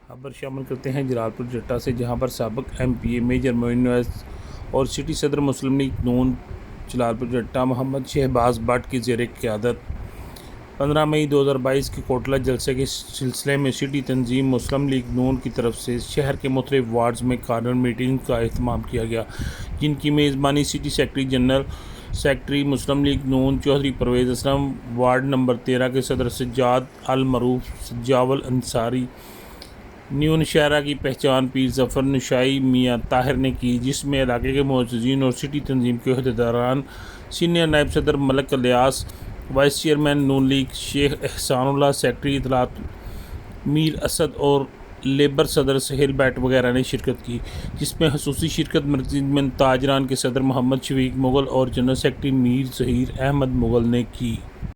خبر شامل کرتے ہیں جلال پور جٹا سے، جہاں پر سابق ایم پی اے میجر معین اویس اور سٹی صدر مسلم لیگ نون جلال پور جٹا محمد شہباز بٹ کی زیر قیادت 15 مئی 2022 کے کوٹلہ جلسے کے سلسلے میں سٹی تنظیم مسلم لیگ نون کی طرف سے شہر کے مختلف وارڈز میں کارنر میٹنگ کا اہتمام کیا گیا، جن کی میزبانی سٹی سیکرٹری جنرل سیکرٹری مسلم لیگ نون چودھری پرویز اسلم، وارڈ نمبر 13 کے صدر سجاد المعروف سجاول انصاری، نیو نشہرہ کی پہچان پیر ظفر نشائی میاں طاہر نے کی، جس میں علاقے کے معززین اور سٹی تنظیم کے عہدیداران، سینئر نائب صدر ملک الیاس، وائس چیئرمین نون لیگ شیخ احسان اللہ، سیکرٹری اطلاعات میر اسد اور لیبر صدر سہیل بٹ وغیرہ نے شرکت کی، جس میں خصوصی شرکت مرکزی تاجران کے صدر محمد شفیق مغل اور جنرل سیکرٹری میر ظہیر احمد مغل نے کی۔